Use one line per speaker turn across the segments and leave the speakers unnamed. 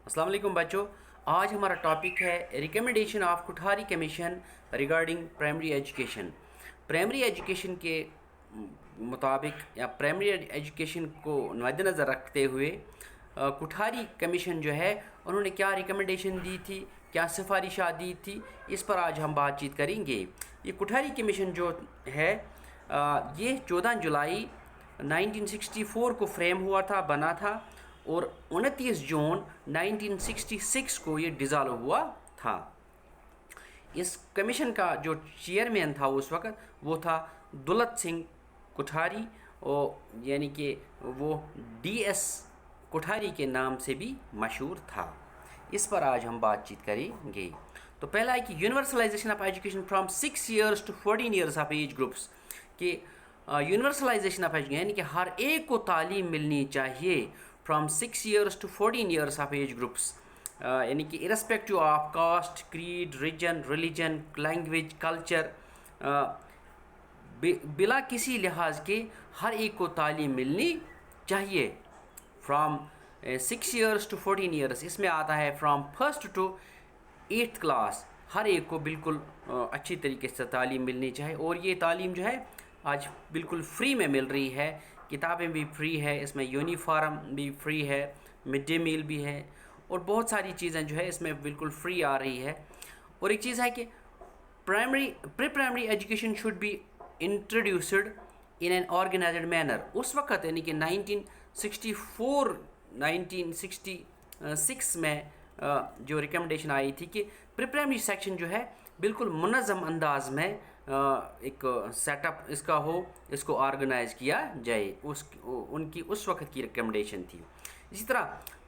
السلام علیکم بچوں. آج ہمارا ٹاپک ہے recommendation of Kothari commission regarding primary education. Primary education کے مطابق یا پرائمری ایجوکیشن کو مد نظر رکھتے ہوئے کوٹھاری کمیشن جو ہے انہوں نے کیا ریکمنڈیشن دی تھی, کیا سفارشات دی تھی, اس پر آج ہم بات چیت کریں گے. یہ کوٹھاری کمیشن جو ہے یہ 14 جولائی 1964 کو فریم ہوا تھا, بنا تھا, اور 29 جون 1966 کو یہ ڈیزالو ہوا تھا. اس کمیشن کا جو چیئرمین تھا اس وقت وہ تھا دولت سنگھ کوٹھاری, اور یعنی کہ وہ ڈی ایس کوٹھاری کے نام سے بھی مشہور تھا. اس پر آج ہم بات چیت کریں گے. تو پہلا ہے کہ universalisation of education from 6 years to 14 years of age groups, کہ یونیورسلائزیشن آف ایجوکیشن یعنی کہ ہر ایک کو تعلیم ملنی چاہیے from 6 years to 14 years of age groups, یعنی کہ irrespective of caste, creed, religion, language, culture, بلا کسی لحاظ کے ہر ایک کو تعلیم ملنی چاہیے فرام 6 ایئرس ٹو 14 ایئرس. اس میں آتا ہے from 1st to 8th class, ہر ایک کو بالکل اچھی طریقے سے تعلیم ملنی چاہیے. اور یہ تعلیم جو ہے آج بالکل فری میں مل رہی ہے, کتابیں بھی فری ہے, اس میں یونیفارم بھی فری ہے, مڈ ڈے میل بھی ہے, اور بہت ساری چیزیں جو ہے اس میں بالکل فری آ رہی ہے. اور ایک چیز ہے کہ pre primary education should be introduced in an organised manner. اس وقت یعنی کہ 1966 میں جو ریکمنڈیشن آئی تھی کہ پری پرائمری سیکشن جو ہے بالکل منظم انداز میں ایک سیٹ اپ اس کا ہو, اس کو آرگنائز کیا جائے, ان کی اس وقت کی ریکمنڈیشن تھی. اسی طرح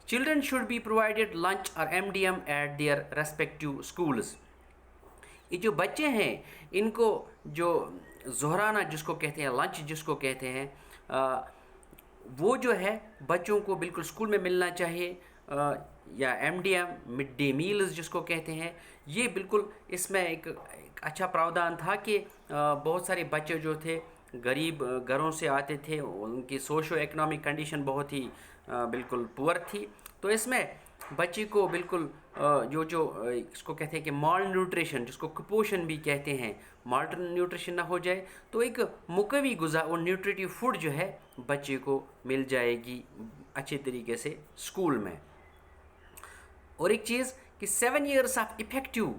children should be provided lunch اور M D M at their respective schools. یہ جو بچے ہیں ان کو جو ظہرانہ جس کو کہتے ہیں, لنچ جس کو کہتے ہیں, وہ جو ہے بچوں کو بالکل اسکول میں ملنا چاہیے, یا M D M mid day meals جس کو کہتے ہیں. یہ بالکل اس میں ایک اچھا پراودھان تھا کہ بہت سارے بچے جو تھے غریب گھروں سے آتے تھے, ان کی سوشو اکنامک کنڈیشن بہت ہی بالکل پور تھی, تو اس میں بچے کو بالکل جو اس کو کہتے ہیں کہ مال نیوٹریشن جس کو کپوشن بھی کہتے ہیں, مال نیوٹریشن نہ ہو جائے تو ایک مقوی غذا اور نیوٹریٹیو فوڈ جو ہے بچے کو مل جائے گی اچھے طریقے سے اسکول میں. اور ایک چیز کہ 7 years of effective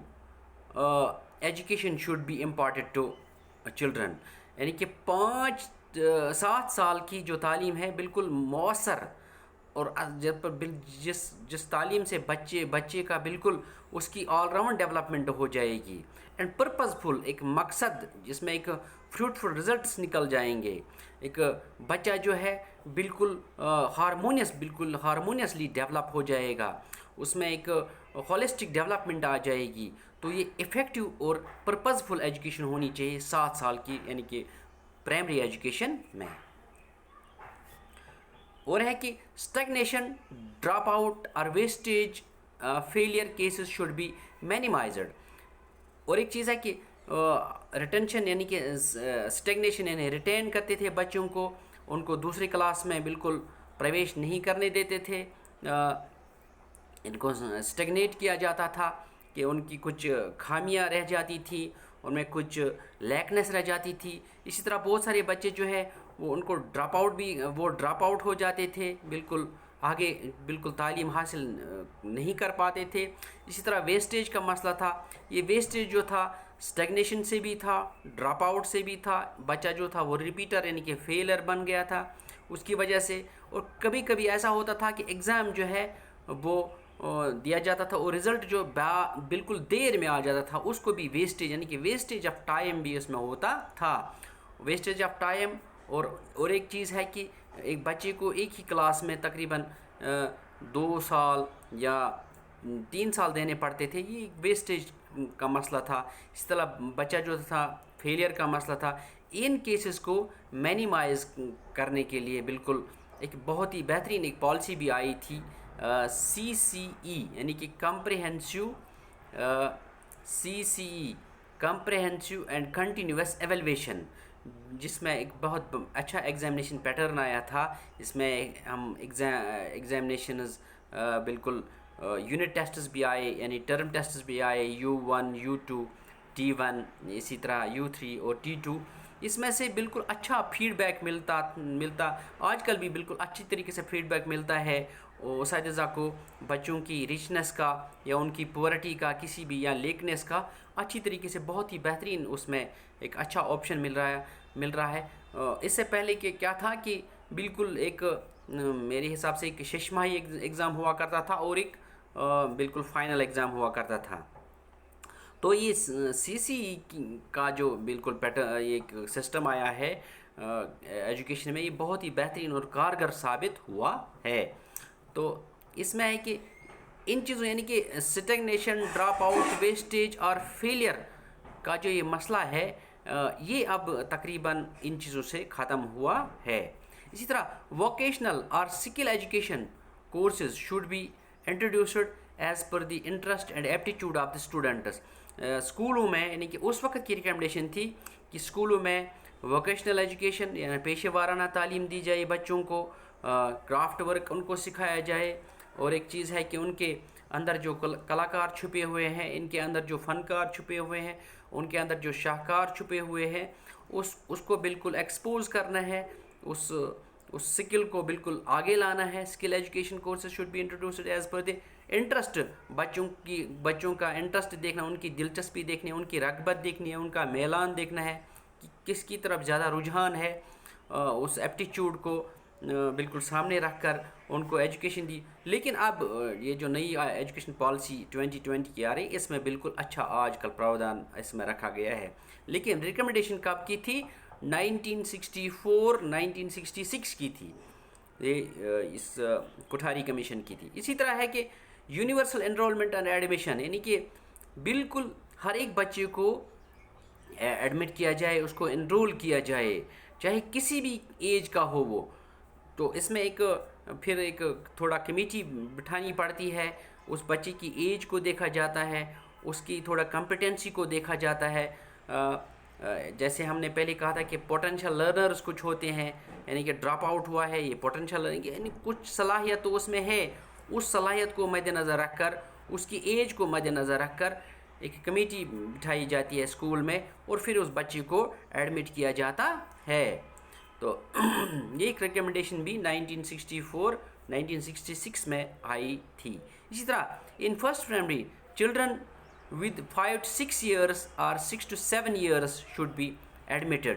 education should be imparted to children, یعنی کہ 7 سال کی جو تعلیم ہے بالکل مؤثر, اور جس تعلیم سے بچے کا بالکل اس کی آل راؤنڈ ڈیولپمنٹ ہو جائے گی, اینڈ پرپزفل ایک مقصد جس میں ایک فروٹفل رزلٹس نکل جائیں گے. ایک بچہ جو ہے بالکل ہارمونیسلی ڈیولپ ہو جائے گا, اس میں ایک ہولسٹک ڈیولپمنٹ آ جائے گی. تو یہ افیکٹو اور پرپزفل ایجوکیشن ہونی چاہیے 7 سال کی یعنی کہ پرائمری ایجوکیشن میں. اور ہے کہ اسٹیگنیشن, ڈراپ آؤٹ اور wastage, failure cases should be minimised. اور ایک چیز ہے کہ ریٹینشن یعنی کہ اسٹیگنیشن یعنی ریٹین کرتے تھے بچوں کو, ان کو دوسری کلاس میں بالکل پرویش نہیں کرنے دیتے تھے, ان کو اسٹیگنیٹ کیا جاتا تھا کہ ان کی کچھ خامیاں رہ جاتی تھیں, ان میں کچھ لیکنیس رہ جاتی تھی. اسی طرح بہت سارے بچے جو ہے وہ ان کو ڈراپ آؤٹ ہو جاتے تھے, بالکل آگے بالکل تعلیم حاصل نہیں کر پاتے تھے. اسی طرح ویسٹیج کا مسئلہ تھا, یہ ویسٹیج جو تھا اسٹیگنیشن سے بھی تھا, ڈراپ آؤٹ سے بھی تھا. بچہ جو تھا وہ ریپیٹر یعنی کہ فیلر بن گیا تھا اس کی وجہ سے. اور کبھی کبھی ایسا ہوتا تھا کہ ایگزام جو ہے وہ دیا جاتا تھا اور رزلٹ جو بالکل دیر میں آ جاتا تھا, اس کو بھی ویسٹیج یعنی کہ ویسٹیج آف ٹائم بھی اس میں ہوتا تھا, ویسٹیج آف ٹائم. اور ایک چیز ہے کہ ایک بچے کو ایک ہی کلاس میں تقریباً 2 سال یا 3 سال دینے پڑتے تھے, یہ ایک ویسٹیج کا مسئلہ تھا. اس طرح بچہ جو تھا فیلئر کا مسئلہ تھا. ان کیسز کو مینیمائز کرنے کے لیے بالکل ایک بہت ہی بہترین ایک پالیسی بھی آئی تھی, CCE یعنی کہ کمپریہنسو اینڈ کنٹینیوس ایویلویشن, جس میں ایک بہت اچھا ایگزامینیشن پیٹرن آیا تھا. اس میں ہم ایگزامینیشنز بالکل یونٹ ٹیسٹس بھی آئے یعنی ٹرم ٹیسٹس بھی آئے U1 U2 T1 اسی طرح U3 اور T2. اس میں سے بالکل اچھا فیڈ بیک ملتا آج کل بھی بالکل اچھی طریقے سے فیڈ بیک ملتا ہے اساتذہ کو بچوں کی ریچنس کا یا ان کی پورٹی کا کسی بھی یا لیکنیس کا اچھی طریقے سے بہت ہی بہترین اس میں ایک اچھا آپشن مل رہا ہے. اس سے پہلے کہ کیا تھا کہ بالکل ایک میرے حساب سے ایک 6 ماہی ایگزام ہوا کرتا تھا اور ایک بالکل فائنل ایگزام ہوا کرتا تھا. تو یہ CC کا جو بالکل ایک سسٹم آیا ہے ایجوکیشن میں یہ بہت ہی بہترین اور کارگر ثابت ہوا ہے. تو اس میں ہے کہ ان چیزوں یعنی کہ اسٹیگنیشن ڈراپ آؤٹ ویسٹیج اور فیلئر کا جو یہ مسئلہ ہے یہ اب تقریباً ان چیزوں سے ختم ہوا ہے. اسی طرح ووکیشنل اور skill education courses should be introduced as per the interest and aptitude of the students. اسکولوں میں یعنی کہ اس وقت کی ریکمنڈیشن تھی کہ اسکولوں میں ووکیشنل ایجوکیشن یعنی پیشے وارانہ تعلیم دی جائے, بچوں کو کرافٹ ورک ان کو سکھایا جائے, اور ایک چیز ہے کہ ان کے اندر جو کلاکار چھپے ہوئے ہیں, ان کے اندر جو فنکار چھپے ہوئے ہیں, ان کے اندر جو شاہکار چھپے ہوئے ہیں اس کو بالکل ایکسپوز کرنا ہے, اس سکل کو بالکل آگے لانا ہے. Skill education courses should be introduced as per the interest, بچوں کا انٹرسٹ دیکھنا, ان کی دلچسپی دیکھنی ہے, ان کی رغبت دیکھنی ہے, ان کا میلان دیکھنا ہے کہ کس کی طرف زیادہ رجحان ہے. اس ایپٹیچیوڈ کو بالکل سامنے رکھ کر ان کو ایجوکیشن دی. لیکن اب یہ جو نئی ایجوکیشن پالیسی 2020 کی آ رہی اس میں بالکل اچھا آج کل پراودھان اس میں رکھا گیا ہے. لیکن ریکمنڈیشن کب کی تھی؟ 1964-1966 کی تھی, یہ اس کوٹھاری کمیشن کی تھی. اسی طرح ہے کہ یونیورسل انرولمنٹ اینڈ ایڈمیشن یعنی کہ بالکل ہر ایک بچے کو ایڈمٹ کیا جائے, اس کو انرول کیا جائے, چاہے کسی بھی ایج کا ہو وہ. تو اس میں پھر ایک تھوڑا کمیٹی بٹھانی پڑتی ہے, اس بچے کی ایج کو دیکھا جاتا ہے, اس کی تھوڑا کمپیٹنسی کو دیکھا جاتا ہے. جیسے ہم نے پہلے کہا تھا کہ پوٹینشیل لرنرز کچھ ہوتے ہیں یعنی کہ ڈراپ آؤٹ ہوا ہے, یہ پوٹینشیل لرننگ یعنی کچھ صلاحیت تو اس میں ہے, اس صلاحیت کو مد نظر رکھ کر, اس کی ایج کو مد نظر رکھ کر ایک کمیٹی بٹھائی جاتی ہے اسکول میں اور پھر اس بچے کو ایڈمٹ کیا جاتا ہے. تو یہ ایک ریکمنڈیشن بھی 1964-1966 میں آئی تھی. اسی طرح in first primary children with 5 to 6 years or 6 to 7 years should be admitted.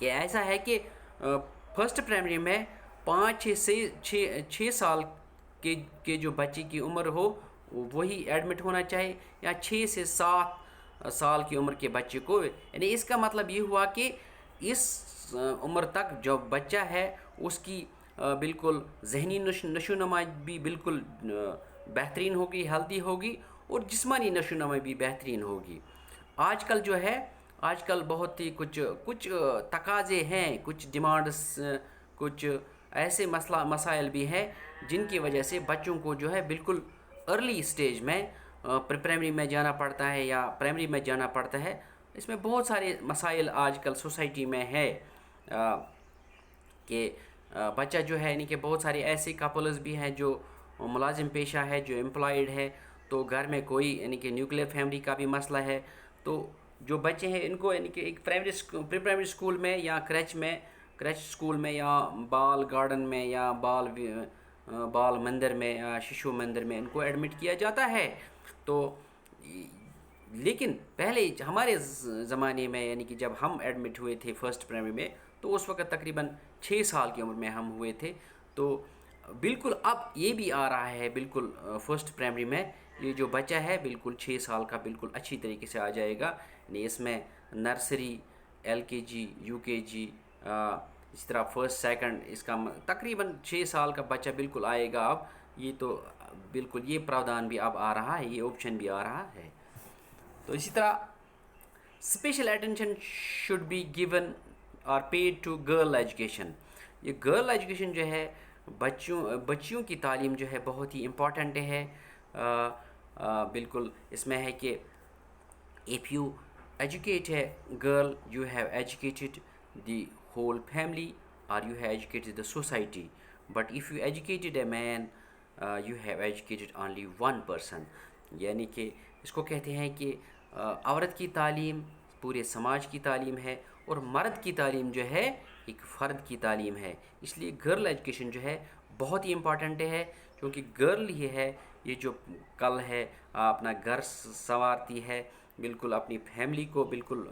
یہ ایسا ہے کہ فرسٹ پرائمری میں 5 سال کے جو بچے کی عمر ہو وہی ایڈمٹ ہونا چاہیے, یا 6 سے 7 سال کی عمر کے بچے کو. یعنی اس کا مطلب یہ ہوا کہ اس عمر تک جو بچہ ہے اس کی بالکل ذہنی نشو نما بھی بالکل بہترین ہوگی, ہیلدی ہوگی, اور جسمانی نشو نما بھی بہترین ہوگی. آج کل جو ہے آج کل بہت ہی کچھ تقاضے ہیں, کچھ ڈیمانڈس, کچھ ایسے مسائل بھی ہیں جن کی وجہ سے بچوں کو جو ہے بالکل ارلی سٹیج میں پرائمری میں جانا پڑتا ہے یا پرائمری میں جانا پڑتا ہے. اس میں بہت سارے مسائل آج کل سوسائٹی میں ہے کہ بچہ جو ہے یعنی کہ بہت سارے ایسے کپلز بھی ہیں جو ملازم پیشہ ہے, جو امپلائڈ ہے, تو گھر میں کوئی یعنی کہ نیوکلیئر فیملی کا بھی مسئلہ ہے. تو جو بچے ہیں ان کو یعنی کہ ایک پری پرائمری اسکول میں یا کریچ اسکول میں یا بال گارڈن میں یا بال مندر میں یا ششو مندر میں ان کو ایڈمٹ کیا جاتا ہے. تو لیکن پہلے ہمارے زمانے میں یعنی کہ جب ہم ایڈمٹ ہوئے تھے فرسٹ پرائمری میں تو اس وقت تقریباً 6 سال کی عمر میں ہم ہوئے تھے. تو بالکل اب یہ بھی آ رہا ہے بالکل فرسٹ پرائمری میں یہ جو بچہ ہے بالکل 6 سال کا بالکل اچھی طریقے سے آ جائے گا. یعنی اس میں نرسری, LKG, UKG, اس طرح فرسٹ سیکنڈ, اس کا تقریباً 6 سال کا بچہ بالکل آئے گا. اب یہ تو بالکل یہ پراودھان بھی اب آ رہا ہے, یہ آپشن بھی آ رہا ہے. تو اسی طرح special attention should be given اور پیڈ ٹو گرل ایجوکیشن. یہ گرل ایجوکیشن جو ہے بچیوں کی تعلیم جو ہے بہت ہی امپورٹنٹ ہے. بالکل اس میں ہے کہ if you educate a girl you have educated the whole family or you have educated the society, but if you educated a man you have educated only one person, یعنی کہ اس کو کہتے ہیں کہ عورت کی تعلیم پورے سماج کی تعلیم ہے، اور مرد کی تعلیم جو ہے ایک فرد کی تعلیم ہے۔ اس لیے گرل ایجوکیشن جو ہے بہت ہی امپارٹنٹ ہے، کیونکہ گرل یہ ہے، یہ جو کل ہے اپنا گھر سنوارتی ہے، بالکل اپنی فیملی کو بالکل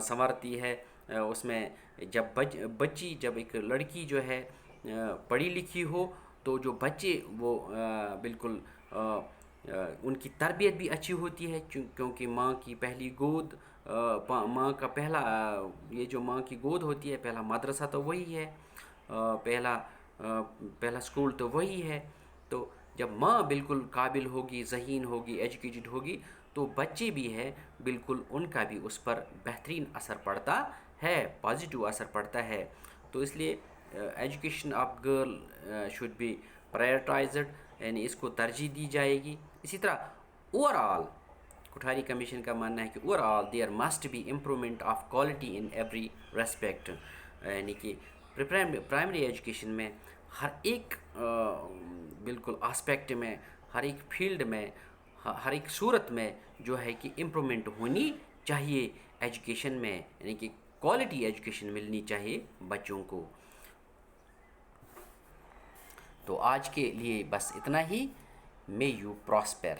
سنوارتی ہے۔ اس میں جب بچی، جب ایک لڑکی جو ہے پڑھی لکھی ہو، تو جو بچے وہ بالکل ان کی تربیت بھی اچھی ہوتی ہے، کیونکہ ماں کی پہلی گود، ماں کا پہلا یہ جو ماں کی گود ہوتی ہے، پہلا مدرسہ تو وہی ہے، پہلا پہلا اسکول تو وہی ہے۔ تو جب ماں بالکل قابل ہوگی، ذہین ہوگی، ایجوکیٹڈ ہوگی، تو بچے بھی ہے بالکل ان کا بھی اس پر بہترین اثر پڑتا ہے، پازیٹیو اثر پڑتا ہے۔ تو اس لیے education of girl should be prioritised, یعنی اس کو ترجیح دی جائے گی۔ اسی طرح اوور آل کوٹھاری کمیشن کا ماننا ہے کہ overall there must be improvement of quality in every respect, یعنی کہ پرائمری ایجوکیشن میں ہر ایک بالکل آسپیکٹ میں، ہر ایک فیلڈ میں، ہر ایک صورت میں جو ہے کہ امپرومنٹ ہونی چاہیے ایجوکیشن میں، یعنی کہ کوالٹی ایجوکیشن ملنی چاہیے بچوں کو۔ تو آج کے لیے بس اتنا ہی۔ May you prosper.